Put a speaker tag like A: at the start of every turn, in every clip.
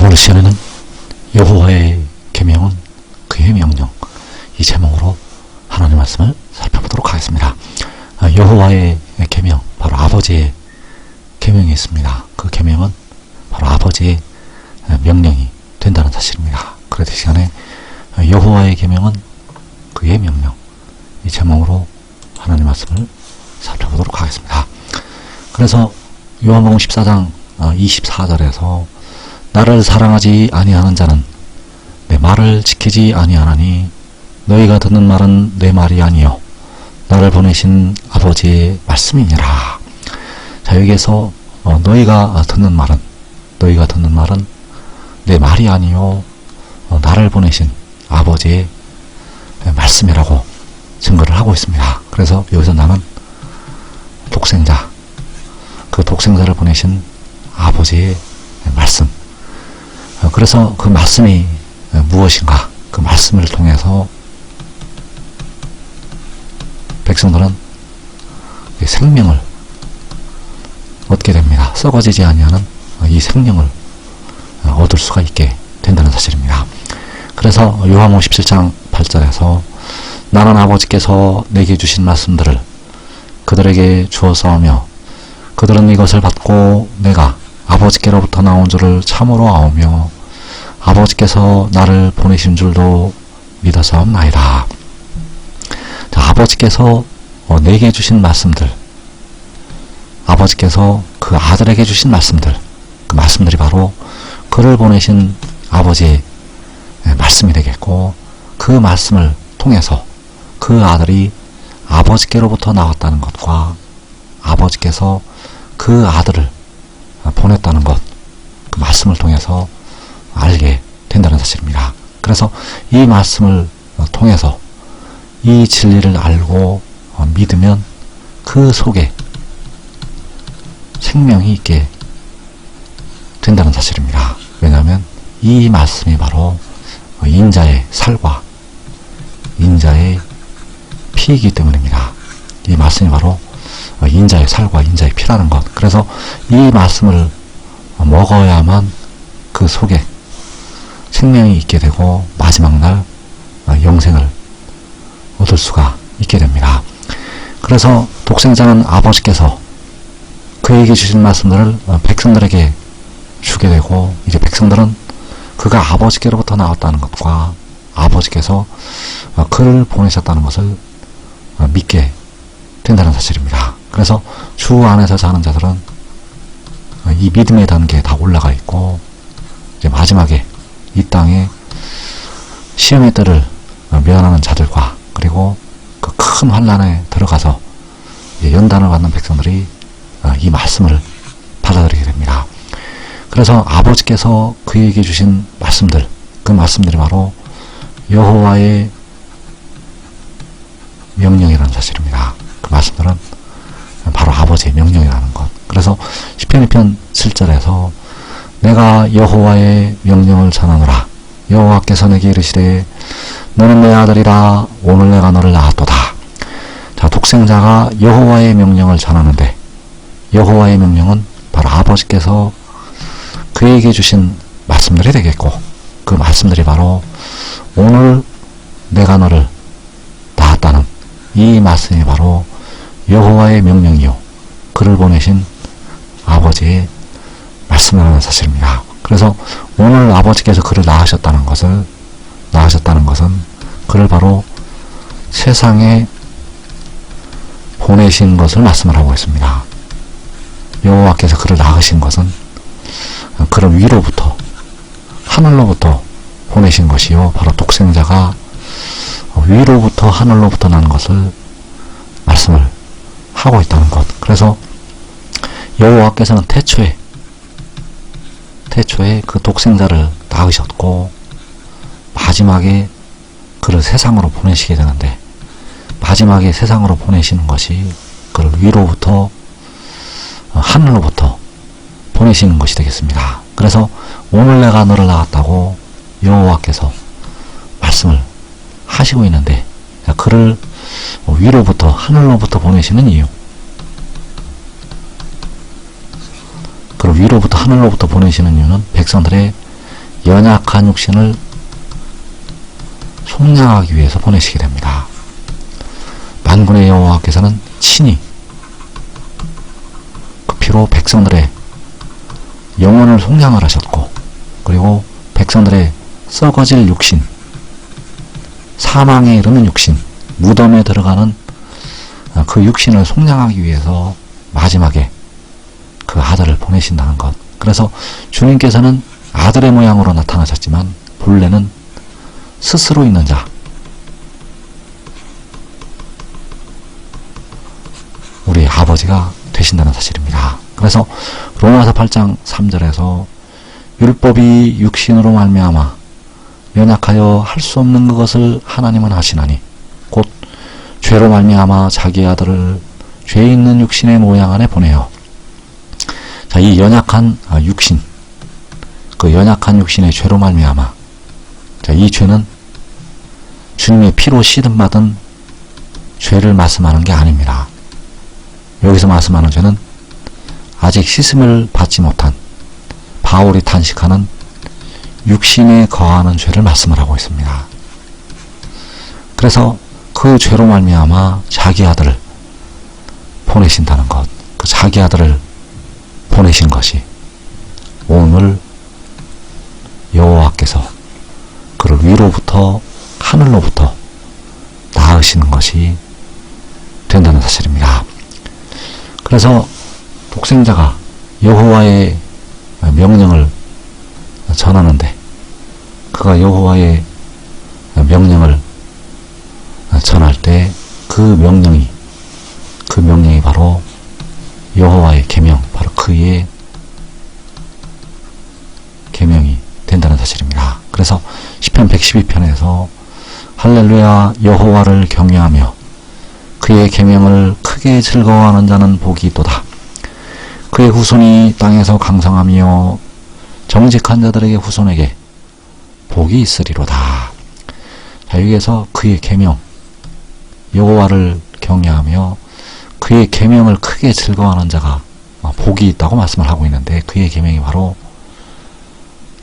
A: 오늘 시간에는 여호와의 계명은 그의 명령, 이 제목으로 하나님 말씀을 살펴보도록 하겠습니다. 여호와의 계명, 바로 아버지의 계명이 있습니다. 그 계명은 바로 아버지의 명령이 된다는 사실입니다. 그래서 이 시간에 여호와의 계명은 그의 명령, 이 제목으로 하나님 말씀을 살펴보도록 하겠습니다. 그래서 요한복음 14장 24절에서 나를 사랑하지 아니하는 자는 내 말을 지키지 아니하나니 너희가 듣는 말은 내 말이 아니요 나를 보내신 아버지의 말씀이니라. 자, 여기에서 너희가 듣는 말은 내 말이 아니요 나를 보내신 아버지의 말씀이라고 증거를 하고 있습니다. 그래서 여기서 나는 독생자, 그 독생자를 보내신 아버지의 말씀, 그래서 그 말씀이 무엇인가, 그 말씀을 통해서 백성들은 생명을 얻게 됩니다. 썩어지지 아니하는 이 생명을 얻을 수가 있게 된다는 사실입니다. 그래서 요한복음 17장 8절에서 나는 아버지께서 내게 주신 말씀들을 그들에게 주었사오며 그들은 이것을 받고 내가 아버지께로부터 나온 줄을 참으로 아오며 아버지께서 나를 보내신 줄도 믿었사옵나이다. 자, 아버지께서 내게 주신 말씀들, 아버지께서 그 아들에게 주신 말씀들, 그 말씀들이 바로 그를 보내신 아버지의 말씀이 되겠고, 그 말씀을 통해서 그 아들이 아버지께로부터 나왔다는 것과 아버지께서 그 아들을 보냈다는 것, 그 말씀을 통해서 알게 된다는 사실입니다. 그래서 이 말씀을 통해서 이 진리를 알고 믿으면 그 속에 생명이 있게 된다는 사실입니다. 왜냐하면 이 말씀이 바로 인자의 살과 인자의 피이기 때문입니다. 이 말씀이 바로 인자의 살과 인자의 피라는 것. 그래서 이 말씀을 먹어야만 그 속에 생명이 있게 되고 마지막 날 영생을 얻을 수가 있게 됩니다. 그래서 독생자는 아버지께서 그에게 주신 말씀들을 백성들에게 주게 되고, 이제 백성들은 그가 아버지께로부터 나왔다는 것과 아버지께서 그를 보내셨다는 것을 믿게 된다는 사실입니다. 그래서 주 안에서 사는 자들은 이 믿음의 단계에 다 올라가 있고, 이제 마지막에 이 땅에 시험의 때를 면하는 자들과 그리고 그 큰 환난에 들어가서 연단을 받는 백성들이 이 말씀을 받아들이게 됩니다. 그래서 아버지께서 그에게 주신 말씀들, 그 말씀들이 바로 여호와의 명령이라는 사실입니다. 그 말씀들은 바로 아버지의 명령이라는 것. 그래서 시편 2편 7절에서 내가 여호와의 명령을 전하노라. 여호와께서 내게 이르시되 너는 내 아들이라. 오늘 내가 너를 낳았도다. 자, 독생자가 여호와의 명령을 전하는데, 여호와의 명령은 바로 아버지께서 그에게 주신 말씀들이 되겠고, 그 말씀들이 바로 오늘 내가 너를 낳았다는 이 말씀이 바로 여호와의 명령이요 그를 보내신 아버지의 말씀이라는 사실입니다. 그래서 오늘 아버지께서 그를 낳으셨다는 것은 그를 바로 세상에 보내신 것을 말씀을 하고 있습니다. 여호와께서 그를 낳으신 것은 그를 위로부터, 하늘로부터 보내신 것이요 바로 독생자가 위로부터, 하늘로부터 나는 것을 말씀을 하고 있다는 것. 그래서 여호와께서는 태초에 그 독생자를 낳으셨고 마지막에 그를 세상으로 보내시게 되는데, 마지막에 세상으로 보내시는 것이 그를 위로부터, 하늘로부터 보내시는 것이 되겠습니다. 그래서 오늘 내가 너를 낳았다고 여호와께서 말씀을 하시고 있는데, 그를 위로부터, 하늘로부터 보내시는 이유, 그를 위로부터, 하늘로부터 보내시는 이유는 백성들의 연약한 육신을 속량하기 위해서 보내시게 됩니다. 만군의 여호와께서는 친히 그 피로 백성들의 영혼을 속량을 하셨고, 그리고 백성들의 썩어질 육신, 사망에 이르는 육신, 무덤에 들어가는 그 육신을 속량하기 위해서 마지막에 그 아들을 보내신다는 것. 그래서 주님께서는 아들의 모양으로 나타나셨지만 본래는 스스로 있는 자, 우리 아버지가 되신다는 사실입니다. 그래서 로마서 8장 3절에서 율법이 육신으로 말미암아 연약하여 할 수 없는 그것을 하나님은 하시나니 곧 죄로 말미암아 자기 아들을 죄 있는 육신의 모양 안에 보내어. 자, 이 연약한 육신, 그 연약한 육신의 죄로 말미암아, 자, 이 죄는 주님의 피로 씻음받은 죄를 말씀하는 게 아닙니다. 여기서 말씀하는 죄는 아직 씻음을 받지 못한 바울이 탄식하는 육신에 거하는 죄를 말씀을 하고 있습니다. 그래서 그 죄로 말미암아 자기 아들을 보내신다는 것, 그 자기 아들을 보내신 것이 오늘 여호와께서 그를 위로부터 하늘로부터 낳으시는 것이 된다는 사실입니다. 그래서 독생자가 여호와의 명령을 전하는데, 그가 여호와의 명령을 전할 때 그 명령이 바로 여호와의 계명, 바로 그의 계명이 된다는 사실입니다. 그래서 시편 112편에서 할렐루야 여호와를 경외하며 그의 계명을 크게 즐거워하는 자는 복이 있도다. 그의 후손이 땅에서 강성하며 정직한 자들에게 후손에게 복이 있으리로다. 자, 여기에서 그의 계명, 여호와를 경외하며 그의 계명을 크게 즐거워하는 자가 복이 있다고 말씀을 하고 있는데, 그의 계명이 바로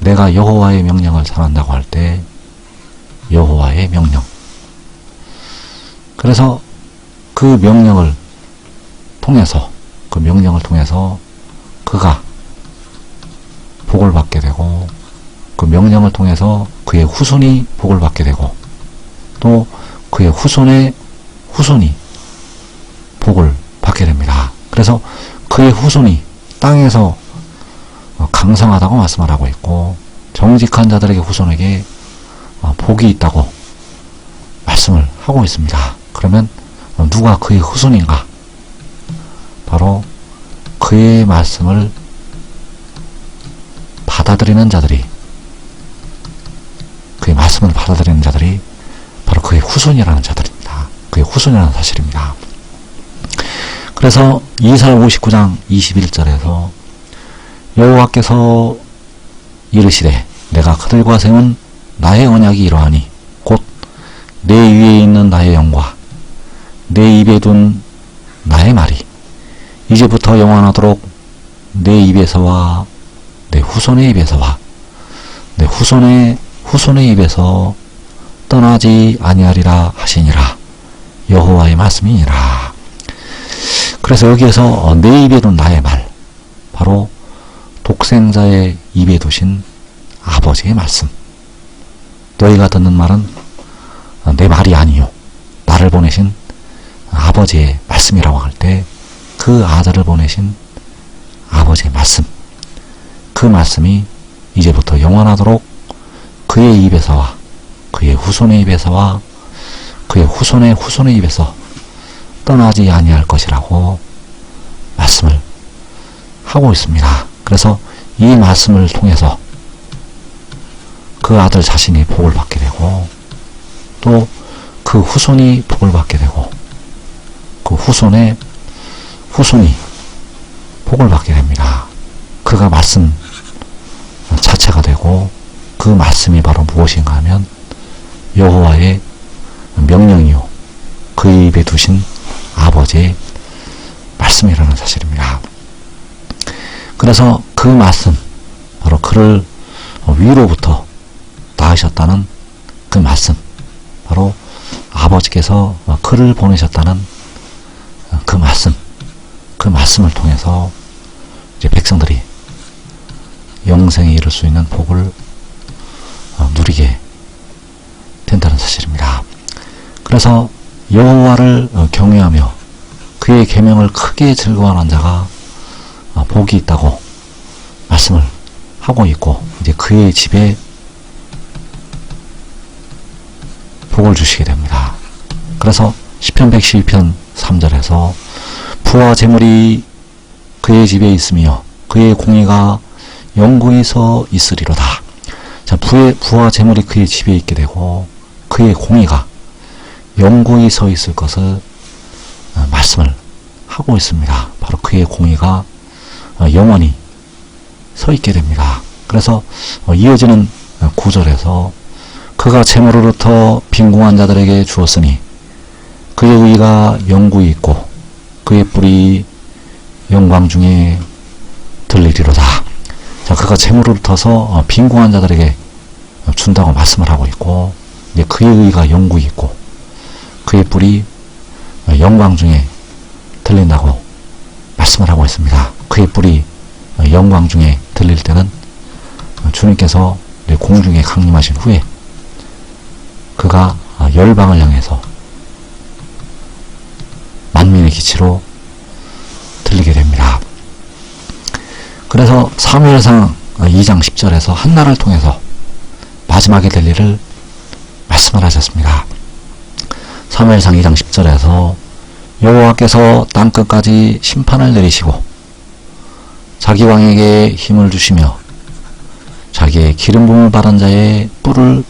A: 내가 여호와의 명령을 전한다고 할 때 여호와의 명령. 그래서 그 명령을 통해서 그가 복을 받게 되고, 그 명령을 통해서 그의 후손이 복을 받게 되고, 또 그의 후손의 후손이 복을 받게 됩니다. 그래서 그의 후손이 땅에서 강성하다고 말씀을 하고 있고, 정직한 자들에게 후손에게 복이 있다고 말씀을 하고 있습니다. 그러면 누가 그의 후손인가? 바로 그의 말씀을 받아들이는 자들이, 그의 말씀을 받아들이는 자들이 바로 그의 후손이라는 자들입니다. 그의 후손이라는 사실입니다. 그래서 이사야 59장 21절에서 여호와께서 이르시되 내가 그들과 세운 나의 언약이 이러하니 곧 내 위에 있는 나의 영과 내 입에 둔 나의 말이 이제부터 영원하도록 내 입에서와 내 후손의 입에서와 내 후손의 후손의 입에서 떠나지 아니하리라 하시니라. 여호와의 말씀이니라. 그래서 여기에서 내 입에 둔 나의 말, 바로 독생자의 입에 두신 아버지의 말씀. 너희가 듣는 말은 내 말이 아니요 나를 보내신 아버지의 말씀이라고 할 때 그 아들을 보내신 아버지의 말씀, 그 말씀이 이제부터 영원하도록 그의 입에서와 그의 후손의 입에서와 그의 후손의 후손의 입에서 떠나지 아니할 것이라고 말씀을 하고 있습니다. 그래서 이 말씀을 통해서 그 아들 자신이 복을 받게 되고, 또 그 후손이 복을 받게 되고, 그 후손의 후손이 복을 받게 됩니다. 그가 말씀 자체가 되고, 그 말씀이 바로 무엇인가 하면 여호와의 명령이요 그의 입에 두신 아버지의 말씀이라는 사실입니다. 그래서 그 말씀, 바로 그를 위로부터 닿으셨다는 그 말씀, 바로 아버지께서 글을 보내셨다는 그 말씀, 그 말씀을 통해서 이제 백성들이 영생에 이를 수 있는 복을 누리게 된다는 사실입니다. 그래서 여호와를 경외하며 그의 계명을 크게 즐거워하는 자가 복이 있다고 말씀을 하고 있고, 이제 그의 집에 복을 주시게 됩니다. 그래서 시편 112편 3절에서 부와 재물이 그의 집에 있으며 그의 공의가 영구히 서 있으리로다. 자, 부와 재물이 그의 집에 있게 되고 그의 공의가 영구히 서 있을 것을 말씀을 하고 있습니다. 바로 그의 공의가 영원히 서 있게 됩니다. 그래서 이어지는 9절에서 그가 재물로부터 빈궁한 자들에게 주었으니 그의 의가 영구히 있고 그의 뿔이 영광 중에 들리리로다. 자, 그가 재물로부터서 빈궁한 자들에게 준다고 말씀을 하고 있고, 이제 그의 의가 영구히 있고 그의 뿔이 영광 중에 들린다고 말씀을 하고 있습니다. 그의 뿔이 영광 중에 들릴 때는 주님께서 공중에 강림하신 후에 그가 열방을 향해서 만민의 기치로 들리게 됩니다. 그래서 사무엘상 2장 10절에서 한나를 통해서 마지막에 될 일을 말씀을 하셨습니다. 사무엘상 2장 10절에서 여호와께서 땅끝까지 심판을 내리시고 자기 왕에게 힘을 주시며 자기의 기름 부음을 받은 자의 뿔을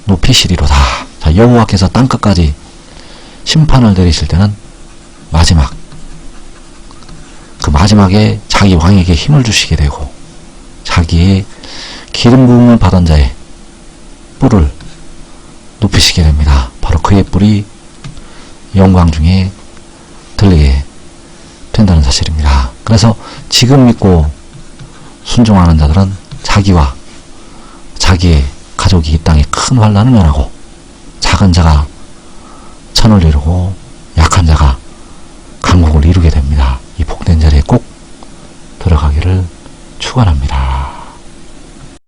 A: 높이시리로다. 자, 여호와께서 땅끝까지 심판을 내리실 때는 마지막, 그 마지막에 자기 왕에게 힘을 주시게 되고 자기의 기름 부음을 받은 자의 뿔을 높이시게 됩니다. 바로 그의 뿔이 영광 중에 들리게 된다는 사실입니다. 그래서 지금 믿고 순종하는 자들은 자기와 자기의 가족이 이 땅에 큰 환난을 면하고 작은 자가 천을 이루고 약한 자가 강국을 이루게 됩니다. 이 복된 자리에 꼭 들어가기를 축원합니다.